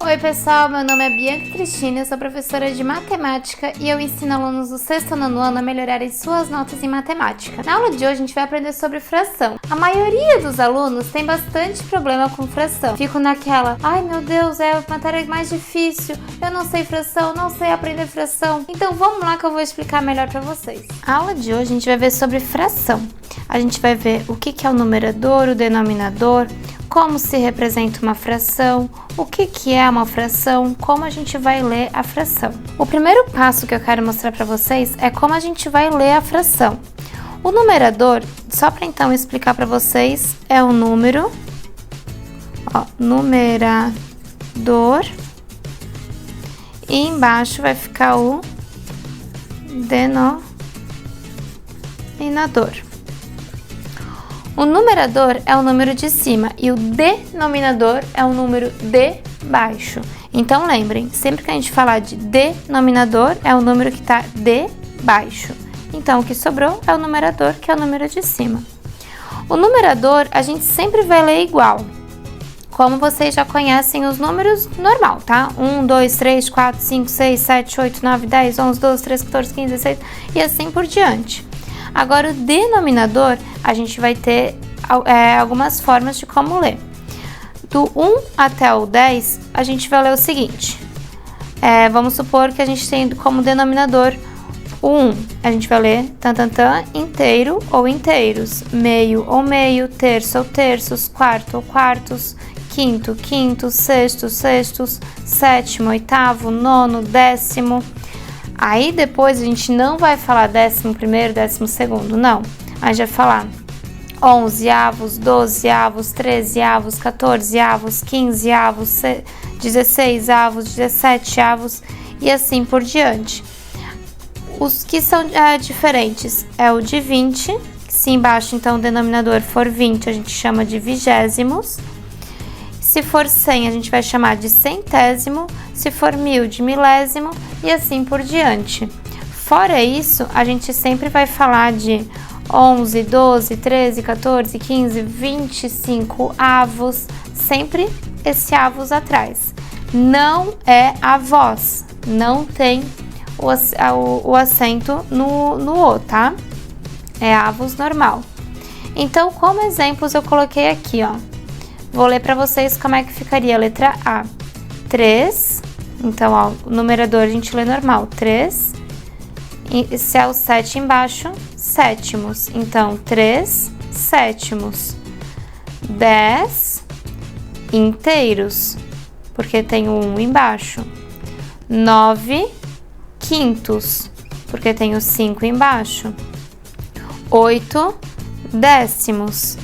Oi pessoal, meu nome é Bianca Cristina, eu sou professora de matemática e eu ensino alunos do sexto ao nono ano a melhorarem suas notas em matemática. Na aula de hoje a gente vai aprender sobre fração. A maioria dos alunos tem bastante problema com fração. Fico naquela, ai meu Deus, é a matéria mais difícil, eu não sei fração, não sei aprender fração. Então vamos lá que eu vou explicar melhor para vocês. A aula de hoje a gente vai ver sobre fração. A gente vai ver o que é o numerador, o denominador, como se representa uma fração, o que é uma fração, como a gente vai ler a fração. O primeiro passo que eu quero mostrar para vocês é como a gente vai ler a fração. O numerador, só para então explicar para vocês, é o número, numerador, e embaixo vai ficar o denominador. O numerador é o número de cima e o denominador é o número de baixo. Então lembrem, sempre que a gente falar de denominador é o número que está de baixo. Então o que sobrou é o numerador, que é o número de cima. O numerador a gente sempre vai ler igual, como vocês já conhecem os números normal, tá? 1, 2, 3, 4, 5, 6, 7, 8, 9, 10, 11, 12, 13, 14, 15, 16 e assim por diante. Agora, o denominador, a gente vai ter algumas formas de como ler. Do 1 até o 10, a gente vai ler o seguinte. Vamos supor que a gente tem como denominador o 1. A gente vai ler inteiro ou inteiros, meio ou meio, terço ou terços, quarto ou quartos, quinto, quintos, sextos, sextos, sétimo, oitavo, nono, décimo. Aí depois a gente não vai falar 11º, 12º, não. A gente vai falar 11avos, 12avos, 13avos, 14avos, 15avos, 16avos, 17avos e assim por diante. Os que são diferentes é o de 20, se embaixo então o denominador for 20, a gente chama de vigésimos. Se for 100, a gente vai chamar de centésimo, se for 1000, de milésimo e assim por diante. Fora isso, a gente sempre vai falar de 11, 12, 13, 14, 15, 25 avos, sempre esse avos atrás. Não é a voz, não tem o acento no O, tá? É avos normal. Então, como exemplos, eu coloquei aqui, ó. Vou ler para vocês como é que ficaria a letra A. 3, então, ó, o numerador a gente lê normal, 3. E se é o 7 embaixo, sétimos. Então, 3 sétimos. 10 inteiros, porque tem o 1 embaixo. 9 quintos, porque tem o 5 embaixo. 8 décimos.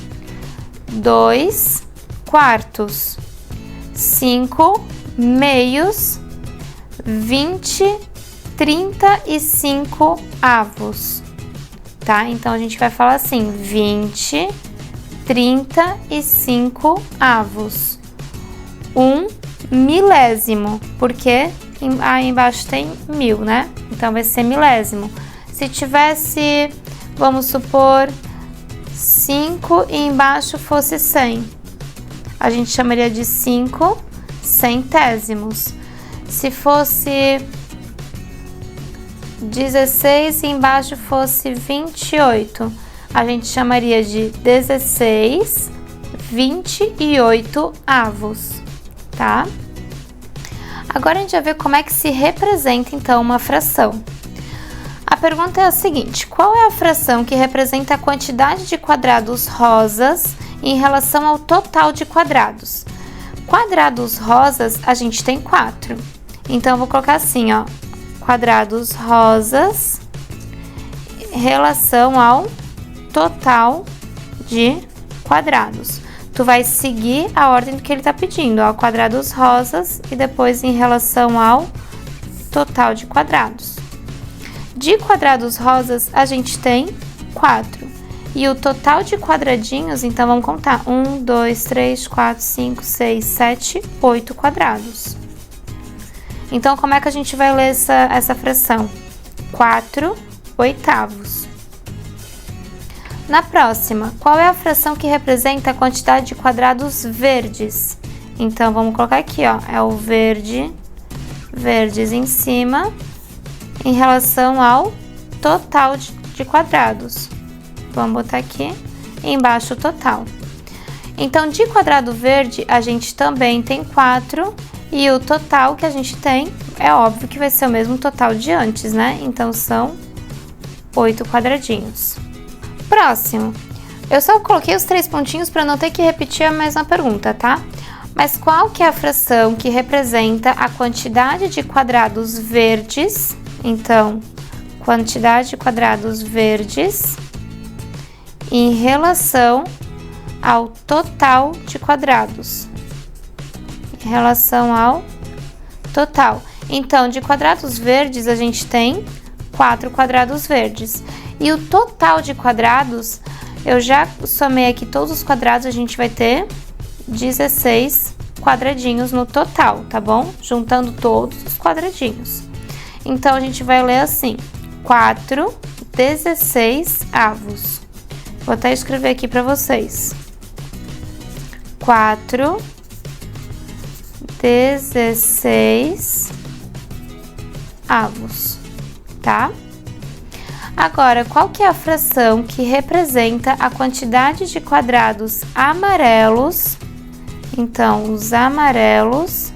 2 quartos, 5 meios, 20, 35 avos, tá? Então, a gente vai falar assim, 20, 35 avos. 1 milésimo, porque aí embaixo tem 1000, né? Então, vai ser milésimo. Se tivesse, vamos supor, 5 e embaixo fosse 100. A gente chamaria de 5 centésimos. Se fosse 16 e embaixo fosse 28, a gente chamaria de 16 28 avos, tá? Agora a gente vai ver como é que se representa então uma fração. A pergunta é a seguinte: qual é a fração que representa a quantidade de quadrados rosas em relação ao total de quadrados? Quadrados rosas a gente tem 4. Então, eu vou colocar assim, ó. Quadrados rosas em relação ao total de quadrados. Tu vai seguir a ordem que ele tá pedindo, ó. Quadrados rosas e depois em relação ao total de quadrados. De quadrados rosas, a gente tem 4. E o total de quadradinhos, então, vamos contar. 1, 2, 3, 4, 5, 6, 7, 8 quadrados. Então, como é que a gente vai ler essa fração? 4 oitavos. Na próxima, qual é a fração que representa a quantidade de quadrados verdes Então, vamos colocar aqui, ó, é o verdes em cima, em relação ao total de quadrados. Vamos botar aqui, embaixo o total. Então, de quadrado verde, a gente também tem 4, e o total que a gente tem, é óbvio que vai ser o mesmo total de antes, né? Então, são 8 quadradinhos. Próximo. Eu só coloquei os 3 pontinhos para não ter que repetir a mesma pergunta, tá? Mas qual que é a fração que representa a quantidade de quadrados verdes? Então, quantidade de quadrados verdes em relação ao total de quadrados. Em relação ao total. Então, de quadrados verdes, a gente tem 4 quadrados verdes. E o total de quadrados, eu já somei aqui todos os quadrados, a gente vai ter 16 quadradinhos no total, tá bom? Juntando todos os quadradinhos. Então, a gente vai ler assim, 4 16 avos. Vou até escrever aqui para vocês. 4 16 avos, tá? Agora, qual que é a fração que representa a quantidade de quadrados amarelos? Então, os amarelos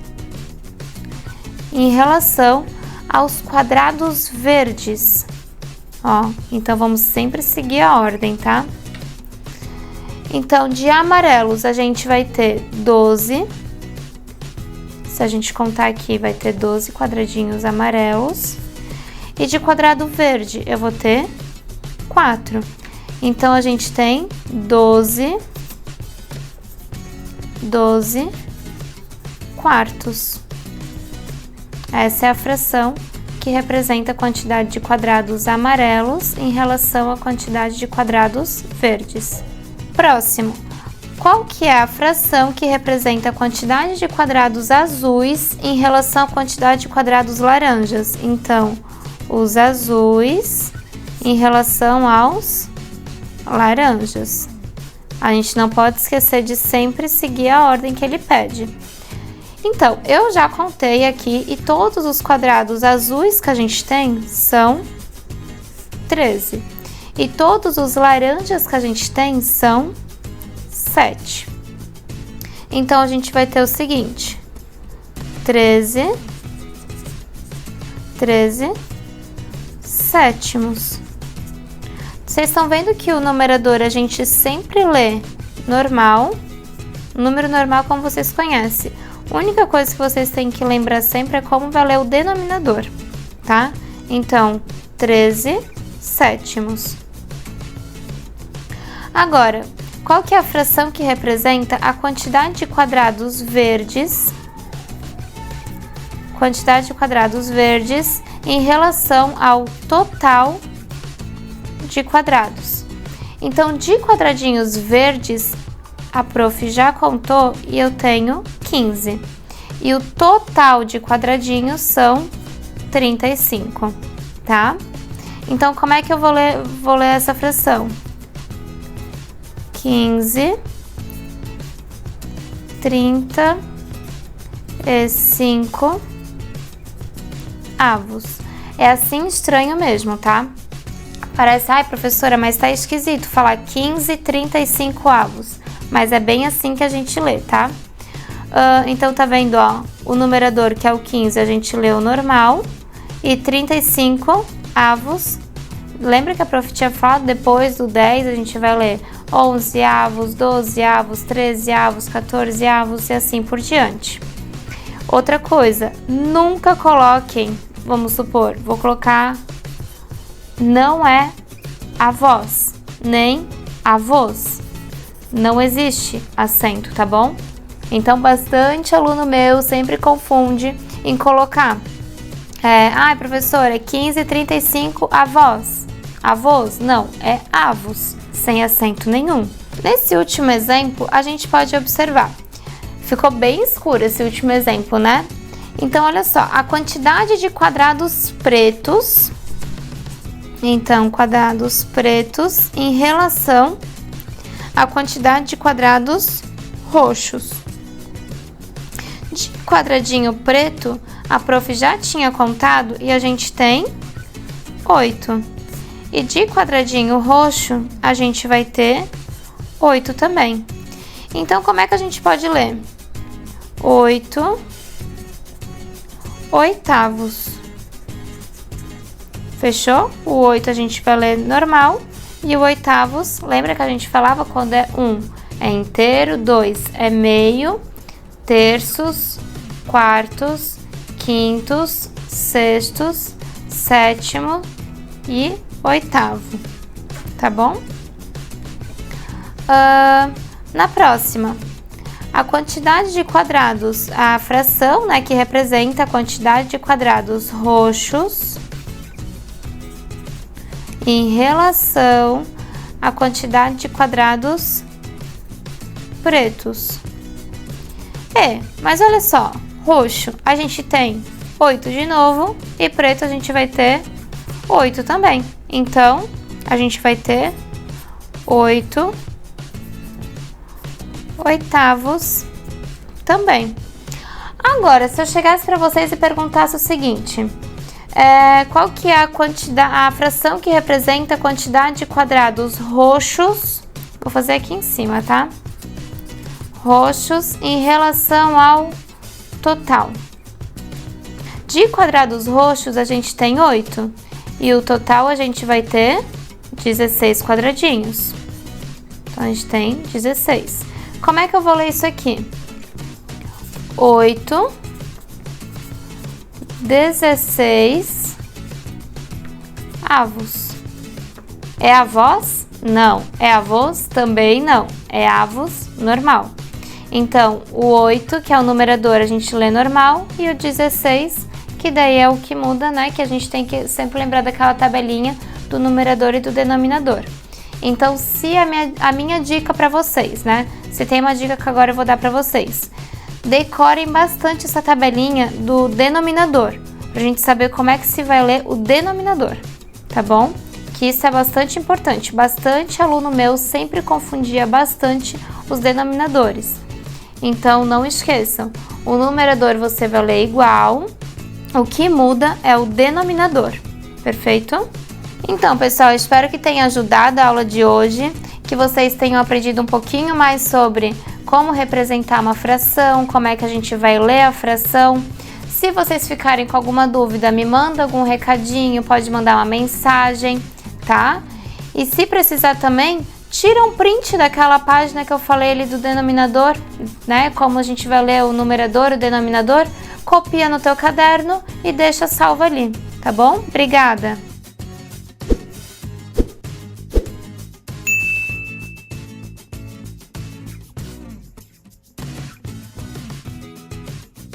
em relação aos quadrados verdes. Ó, então vamos sempre seguir a ordem, tá? Então, de amarelos a gente vai ter 12. Se a gente contar aqui, vai ter 12 quadradinhos amarelos. E de quadrado verde eu vou ter 4. Então, a gente tem 12 quartos. Essa é a fração que representa a quantidade de quadrados amarelos em relação à quantidade de quadrados verdes. Próximo. Qual que é a fração que representa a quantidade de quadrados azuis em relação à quantidade de quadrados laranjas? Então, os azuis em relação aos laranjas. A gente não pode esquecer de sempre seguir a ordem que ele pede. Então, eu já contei aqui e todos os quadrados azuis que a gente tem são 13. E todos os laranjas que a gente tem são 7. Então, a gente vai ter o seguinte, 13 sétimos. Vocês estão vendo que o numerador a gente sempre lê normal, número normal como vocês conhecem. A única coisa que vocês têm que lembrar sempre é como vai ler o denominador, tá? Então, 13 sétimos. Agora, qual que é a fração que representa a quantidade de quadrados verdes? Quantidade de quadrados verdes em relação ao total de quadrados. Então, de quadradinhos verdes, a prof já contou e eu tenho 15. E o total de quadradinhos são 35, tá? Então, como é que eu vou ler essa fração? 15, 35 avos. É assim estranho mesmo, tá? Parece, ai professora, mas tá esquisito falar 15, 35 avos. Mas é bem assim que a gente lê, tá? Então, tá vendo, ó, o numerador, que é o 15, a gente lê o normal. E 35 avos, lembra que a prof tinha falado, depois do 10 a gente vai ler 11 avos, 12 avos, 13 avos, 14 avos e assim por diante. Outra coisa, nunca coloquem, vamos supor, vou colocar, não é avós, nem avós. Não existe acento, tá bom? Então, bastante aluno meu sempre confunde em colocar. Ai, professora, é 15, 35 avós. Avós? Não, é avos, sem acento nenhum. Nesse último exemplo, a gente pode observar. Ficou bem escuro esse último exemplo, né? Então, olha só, a quantidade de quadrados pretos. Então, quadrados pretos em relação à quantidade de quadrados roxos. quadradinho preto, a prof já tinha contado e a gente tem 8. E de quadradinho roxo, a gente vai ter 8 também. Então, como é que a gente pode ler? 8 oitavos. Fechou? O 8 a gente vai ler normal. E o oitavos, lembra que a gente falava quando é 1 é inteiro, 2 é meio, terços, quartos, quintos, sextos, sétimo e oitavo, tá bom? Na próxima, a quantidade de quadrados, a fração, né, que representa a quantidade de quadrados roxos em relação à quantidade de quadrados pretos. Mas olha só, roxo a gente tem 8 de novo e preto a gente vai ter 8 também. Então, a gente vai ter 8 oitavos também. Agora, se eu chegasse para vocês e perguntasse o seguinte, qual que é a quantidade, a fração que representa a quantidade de quadrados roxos, vou fazer aqui em cima, tá? Roxos em relação ao total. De quadrados roxos, a gente tem 8. E o total, a gente vai ter 16 quadradinhos. Então, a gente tem 16. Como é que eu vou ler isso aqui? 8, 16 avos. É avós? Não. É avós? Também não. É avos normal. Então, o 8, que é o numerador, a gente lê normal. E o 16, que daí é o que muda, né? Que a gente tem que sempre lembrar daquela tabelinha do numerador e do denominador. Então, se a minha dica para vocês, né? Se tem uma dica que agora eu vou dar para vocês. Decorem bastante essa tabelinha do denominador, pra gente saber como é que se vai ler o denominador, tá bom? Que isso é bastante importante. Bastante aluno meu sempre confundia bastante os denominadores. Então, não esqueçam, o numerador você vai ler igual, o que muda é o denominador, perfeito? Então, pessoal, espero que tenha ajudado a aula de hoje, que vocês tenham aprendido um pouquinho mais sobre como representar uma fração, como é que a gente vai ler a fração. Se vocês ficarem com alguma dúvida, me manda algum recadinho, pode mandar uma mensagem, tá? E se precisar também, tira um print daquela página que eu falei ali do denominador, né? Como a gente vai ler o numerador, o denominador, copia no teu caderno e deixa salvo ali, tá bom? Obrigada!